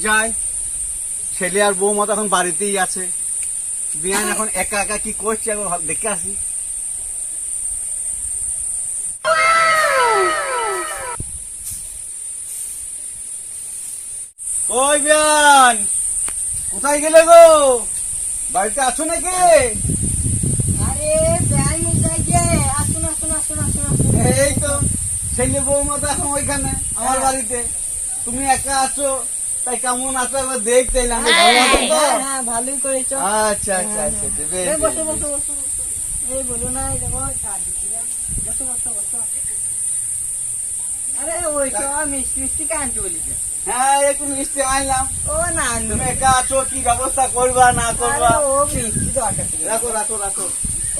যাই, ছেলে আর বৌমা তো এখন বাড়িতেই আছে। বিয়ান এখন একা একা কি করছে একবার দেখে আসি। ওই বিয়ান, কোথায় গেলে গো? বাড়িতে আছো নাকি? আরে বেআই মশাই যে আসুন আসুন আসুন আসুন আসুন। এই তো ছেলে বৌমা তো এখন ওইখানে আমার বাড়িতে, তুমি একা আছো, তাই কেমন আছো একবার দেখতে এলাম। ভালো আছো তো? হ্যাঁ ভালোই করেছো। আচ্ছা আচ্ছা আচ্ছা, বেশ, এই বসো বেশ। বসো বসো বসো। এই বলো না, এই দেখো চা দিচ্ছিলাম। বসো বসো বসো। আরে ওই তো মিষ্টি মিষ্টি কানতে বলিছে। হ্যাঁ, একটু মিষ্টি আনলাম। ও না তুমি একা আছো, কি ব্যবস্থা করবা না করবা? ও মিষ্টি দরকার ছিল। রাখো রাখো রাখো,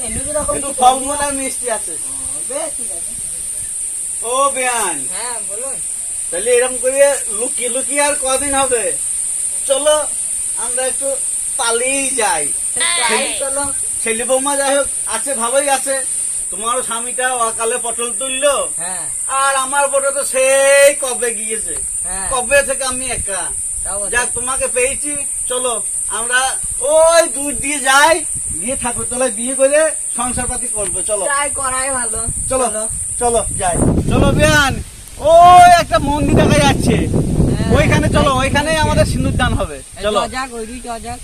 এমনি তো রকম একটু ফলমূল আর মিষ্টি আছে। বেশ ঠিক আছে। ও বিয়ান, হ্যাঁ বলুন। তাহলে এরকম করে লুকিয়ে লুকিয়ে আর কদিন হবে? চলো আমরা একটু পালিয়ে যাই। চলো। ছেলে বৌমা যাই হোক আছে, ভালোই আছে। তোমার স্বামীটা অকালে পটল তুললো, হ্যাঁ আর আমার বড় তো সেই কবে গিয়েছে। হ্যাঁ কবে থেকে আমি একা। তাও আছে। যাক, তোমাকে পেয়েছি। চলো আমরা ওই দূর দিয়ে যাই, গিয়ে ঠাকুর তলায় বিয়ে করে সংসার পাতি করবো। চলো ট্রাই করাই ভালো। চলো চলো যাই। চলো বিয়ান, ওই একটা মন্দির দেখা যাচ্ছে, হ্যাঁ। ওইখানে চলো, ওইখানে আমাদের সিঁদুর দান হবে। চলো যাক ওই দিকে যাক।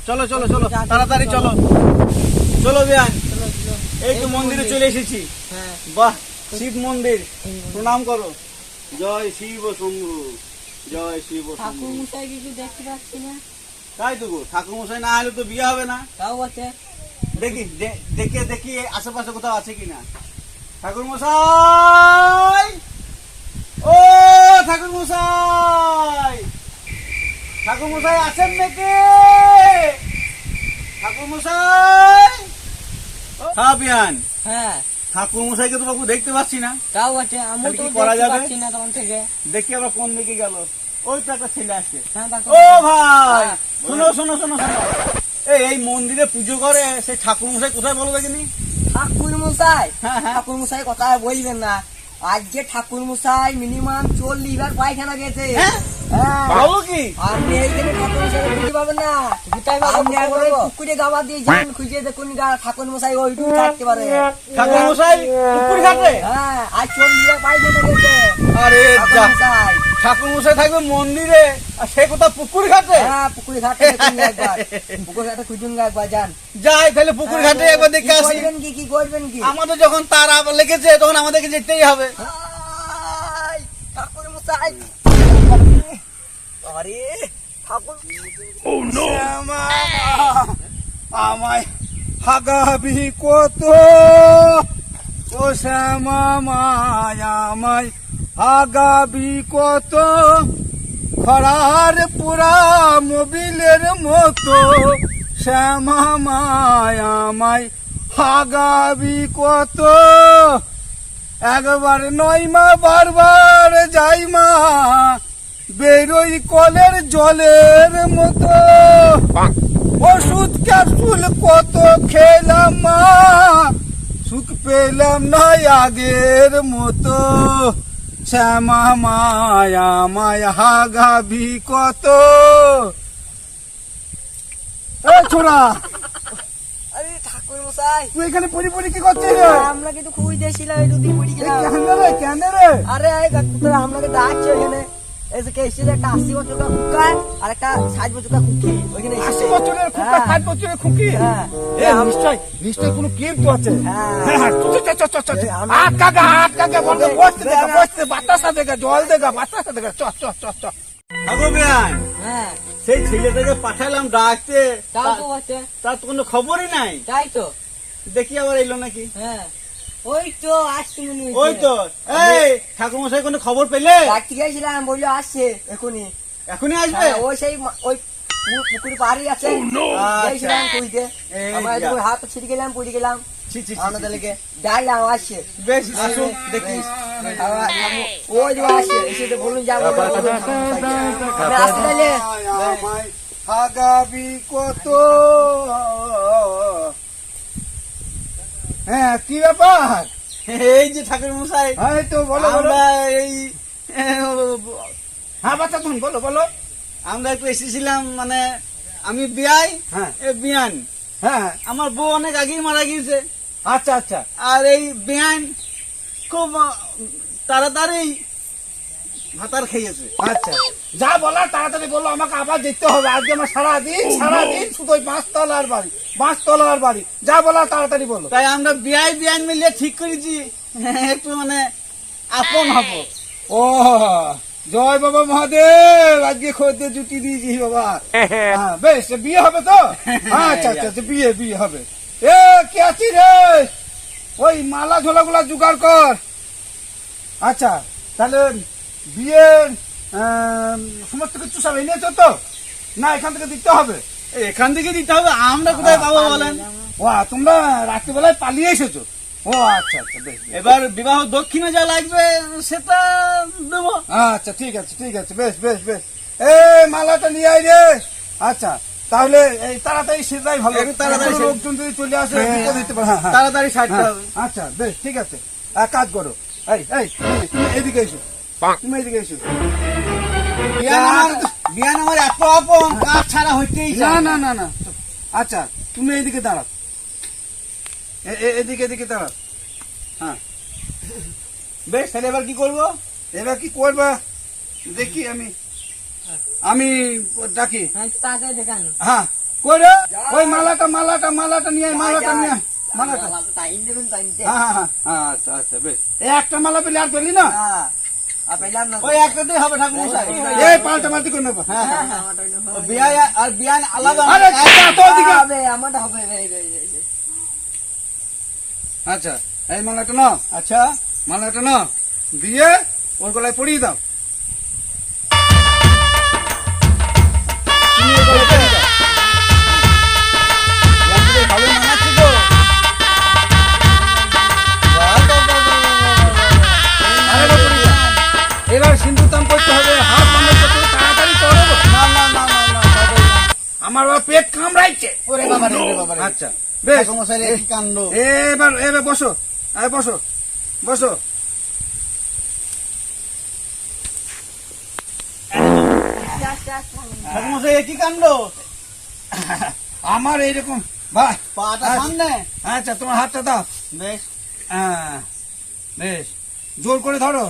চলো চলো চলো, তাড়াতাড়ি চলো। চলো বিয়ান, চলো চলো। এই তো মন্দিরে চলে এসেছি। হ্যাঁ বাহ, শিব মন্দির, প্রণাম করো। জয় শিব শম্ভু, জয় শিব ঠাকুর শম্ভু। মশাই কিছু দেখতে পাচ্ছি না। তাই তো গো, ঠাকুর মশাই না হলে তো বিয়ে হবে না। তাও আছে। দেখি দেখে দেখি আশেপাশে কোথাও আছে কিনা। ঠাকুর মশাই, ও ঠাকুর মশাই, ঠাকুর মশাই আছেন নাকি? ঠাকুর মশাই, হ্যাঁ বিয়ান, হ্যাঁ ঠাকুর মশাইকে তো বাবু দেখতে পাচ্ছি না। তাও আছে। আমি তাহলে তো কি করা দেখতে যাবে? পাচ্ছি না তখন থেকে। দেখি আবার কোন দিকে গেল। ওই তো একটা ছেলে আসছে। হ্যাঁ দেখো। ও ভাই, হ্যাঁ, শোনো শোনো শোনো শোনো, এই মন্দিরে পুজো করে সেই ঠাকুর মশাই কোথায় বলো দেখিনি? ঠাকুর মশাই, হ্যাঁ, হ্যাঁ। ঠাকুর মশাই কথা বলবেন না। আজকে ঠাকুর মশাই মিনিমাম 40 বার পায়খানা গেছে। হ্যাঁ? হ্যাঁ। বলো কি? আপনি এইখানে ঠাকুর মশাই খুঁজে পাবেন না। আপনি একবার ওই পুকুরে গাওয়া দিয়ে যান, খুঁজে দেখুন ঠাকুর মশাই ওইটুকু থাকতে পারে। ঠাকুর মশাই পুকুর ঘাটে? হ্যাঁ, আজ 40 বার পায়খানা গেছে আরে ঠাকুর যা, মশাই। ঠাকুর মশাই থাকবে মন্দিরে আর সে কোথাও পুকুর ঘাটে? হ্যাঁ, পুকুরে ঘাটে দেখুন না একবার। পুকুর ঘাটে খুঁজুন না একবার, যান। যাই তাহলে পুকুর ঘাটে একবার দেখে আসি। করবেন কি, কি করবেন কি? আমাদের যখন তার আবার লেগেছে তখন আমাদেরকে যেতেই হবে। হাই, ঠাকুর মশাই। আরে ঠাকুর শ্যামা, আমায় হাগাবি কত, ও শ্যামা মায় আমায় হাগাবি কত, খরার পুরা মোবিলের মতো, শ্যামা মায় আমায় হাগাবি কত, একবার নয় মা বারবার যাই মা, বেরোই কলের জলের মতো, ওষুধ ক্যাপসুল কত খেলাম মা, সুখ পেলাম না আগের মতো, শ্যামা মায়া মায়া হাগাবি কত। এ ছোড়া, আরে ঠাকুর মশাই, তুই এখানে পড়ি পড়ি কি করছিস রে? আমরা কিন্তু খুঁজ দিয়েছিলাম, একটু দিয়ে পড়ে গেলাম। কেন রে, কেন রে? আরে আপনাকে ডাকছে ওইখানে। এসে এসেছে একটা 80 বছরকার কুকা আর একটা 60 বছরকার কুকি ওইখানে এসেছে। 80 বছরের খুকি, 60 বছরের খুকি? হ্যাঁ। এ নিশ্চয় নিশ্চয় কোনো কেপ তো আছে। হ্যাঁ। হ্যাঁ, চল এই আমরা- আটকাকে বলতে বসতে দেখা, বসতে বাতাসা দেখা, জল দেখা, বাতাসা দেখা, চ। আগো বিয়ান, হ্যাঁ, সেই ছেলেটাকে পাঠালাম ডাকতে, তাও তো আছে। তার তো কোনো খবরই নাই। তাই তো। দেখি আবার এলো নাকি। হ্যাঁ, ওই তো আসছে মনে হচ্ছে। ওই তো, এই ঠাকুর মশাই কোনো খবর পেলে? ডাকতে গেছিলাম, বললো আসছে এখনই। এখনই আসবে? হ্যাঁ, ওই সেই ওই পুকুর পাড়ি আছে। গেছিলাম আচ্ছা। খুঁজতে। এই আমার যা। একটু হাত ছিড়ে গেলাম, পড়ে গেলাম। ছি, ছি, ছি, আমাদের ছি। লেগে ডাকলাম, আসছে। বেশ আসুন দেখি। ওই যে আসছে, এসে তো বলুন যাবো। আমি আসতে তাহলে। আমায় হাগাবি কত। হ্যাঁ, কি ব্যাপার? এই যে ঠাকুর মশাই, এই তো বলো বলো। আমরা এই হ্যাঁ বাচ্চা তুমি বলো বলো। আমরা একটু এসেছিলাম মানে আমি বিয়াই হ্যাঁ বিয়ান হ্যাঁ আমার বউ অনেক আগেই মারা গিয়েছে আচ্ছা আচ্ছা আর এই বিয়ান খুব তাড়াতাড়ি ভাতার খেয়েছে। আচ্ছা যা বলার তাড়াতাড়ি বললো, আমাকে আবার যেতে হবে। আজকে আমার সারাদিন শুধু ওই 5 তলার বাড়ি। যা বলার তাড়াতাড়ি বলো। তাই আমরা বিয়ান মিলিয়ে ঠিক করেছি একটু মানে আপন হব। ও জয় বাবা মহাদেব, আজকে খোঁজে জুটি দিয়েছি বাবা। হ্যাঁ বেশ, বিয়ে হবে তো? আচ্ছা আচ্ছা আচ্ছা, বিয়ে হবে। এ কে আছি রে? ওই মালা ঝোলাগুলা জোগাড় কর। আচ্ছা তাহলে বিয়ের সমস্ত কিছু সব এনেছো তো? না এখান থেকে দিতে হবে? এখান থেকে দিতে হবে, আমরা কোথায় পাবো বলেন? ও তোমরা রাত্রিবেলায় পালিয়ে এসেছো? ও আচ্ছা আচ্ছা বেশ বেশ। এবার বিবাহ দক্ষিণে যা লাগবে সেটা দেবো। আচ্ছা ঠিক আছে বেশ বেশ বেশ। এ মালাটা নিয়ে আয় রে। আচ্ছা তাহলে এই তাড়াতাড়ি সেটাই ভালো। একটু তাড়াতাড়ি কোনো সেরে- লোকজন যদি চলে আসে হ্যাঁ, বিপদ হতে পারে। হ্যাঁ, হ্যাঁ। তাড়াতাড়ি সারতে হ্যাঁ, হবে। আচ্ছা বেশ ঠিক আছে। এক কাজ করো, এই তুমি এদিকে এসো, তুমি এদিকে এসো। বিয়ান আমার এত আপন কাজ ছাড়া হইতেই না চায় না না না আচ্ছা তুমি এদিকে দাঁড়াও, এদিকে দাঁড়াও। হ্যাঁ বেশ, তাহলে এবার কি করবো? এবার কি করবা দেখি, আমি ডাকি। তাড়াতাড়ি দেখান হ্যাঁ করো, ওই মালাটা নিয়ে আয়, মালাটা নিয়ে আয়, মালাটা। টাইম দেবেন টাইমতে হ্যাঁ আচ্ছা আচ্ছা বেশ। এই একটা মালা পেলে আর পেলি না? পেলাম না ওই একটাতেই হবে ঠাকুর মশাই। এই পাল্টাপাল্টি করে নেবো। হ্যাঁ বিয়াই আর বিয়ান আলাদা। আরে তো ওদিকে। হবে আমারটা হবে আচ্ছা এই মালাটা নাও, আচ্ছা মালাটা নাও, দিয়ে ওর গলায় পরিয়ে দাও। তুমি ওর গলায় পরিয়ে দাও। বিয়ানকে ভালো মানাচ্ছে তো। আরে বাবা, পরিয়ে দাও। এবার সিন্দুরদান করতে হবে, হাত বাঁধা করতে হবে, তাড়াতাড়ি করো। না, তাড়াতাড়ি না। আমার বাবা পেট কামড়াইছে। ওরে বাবা রে, ওরে বাবা রে। আচ্ছা বেশ, ঠাকুর মশাই কি কাণ্ড। এবার বসো, আরে বসো। ঠাকুর মশাই কি কাণ্ড। আমার এইরকম ভাই। পাটা সামনে। আচ্ছা তোমার হাতটা দাও। বেশ, হ্যাঁ বেশ, জোর করে ধরো।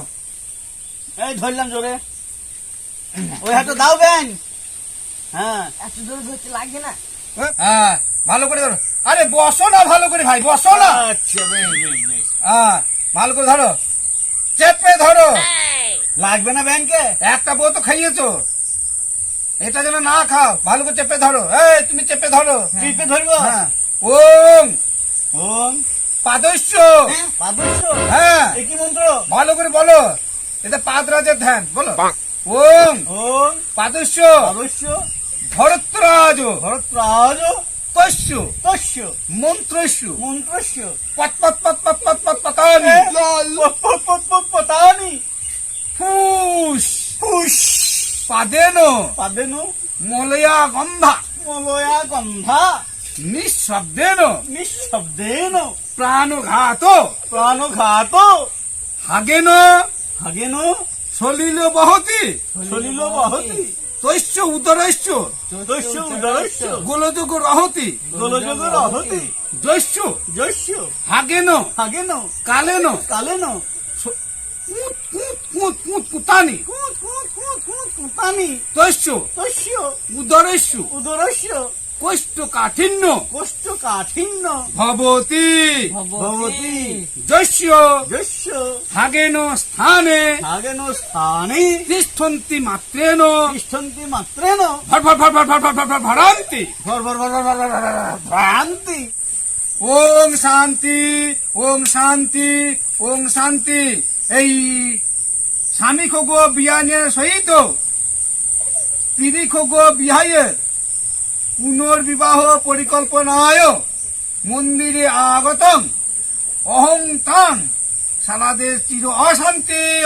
এই ধরলাম জোরে। ওই হাতটা দাও বেন। হ্যাঁ এত জোর ধরতে লাগবে না হ্যাঁ ভালো করে ধরো। আরে বসো না ভালো করে ভাই, বসো না। আচ্ছা বেশ। হ্যাঁ ভালো করে ধরো, চেপে ধরো। লাগবে না ব্যাংকে? একটা বউ তো খাইয়েছো, এটা যেন না খাও। ভালো করে চেপে ধরো। এই তুমি চেপে ধরো। টিপে ধরবো। হ্যাঁ ওম ওম পাদস্য। পাদস্য। হ্যাঁ এ কি মন্ত্র? ভালো করে বলো, এটা পাদরাজের ধ্যান। বলো ওম ওম পাদস্য পাদস্য ভরতরাজ ভরতরাজ তস্য তস্য মন্ত্রস্য মন্ত্রস্য পত পত পত পত পত পত পতানি পতানি ফুস পুষ পাদেন পাদেনু মলয়া গন্ধা মলয়া গন্ধা নিঃশব্দেন নিঃশব্দেন প্রাণঘাত প্রাণঘাত হাগেন হাগেন সলিল বহতি সলিল বহতি তৈশ্য উদরস্য তস্য উদরস্য গোলযোগ রহতি গোলযোগ রহতি জৈশ্য যস্য হাগেন হাগেন কালেন কালেন পুতানি কুতানি তৈশ্য তস্য উদরস্য উদরস্য কোষ্ঠ কাঠিন্য কোষ্ঠকাঠিন্য ভবতি ভবতি যস্য যস্য হাগেন স্থানে হাগেন স্থানে তিষ্ঠন্তি মাত্রেন তিষ্ঠন্তি মাত্রেন ভর ভর ভর ভর ভর ভর ভর ভর ভরান্তি ভ্রান্তি। ওম শান্তি ওম শান্তি ওম শান্তি। এই স্বামী খোগ বিয়ানের সহিত স্ত্রী খোগ বিহাইয়ের পুনর্বিবাহ পরিকল্পনায় মন্দিরে আগতম অহং তাং সালাদের চির অশান্তি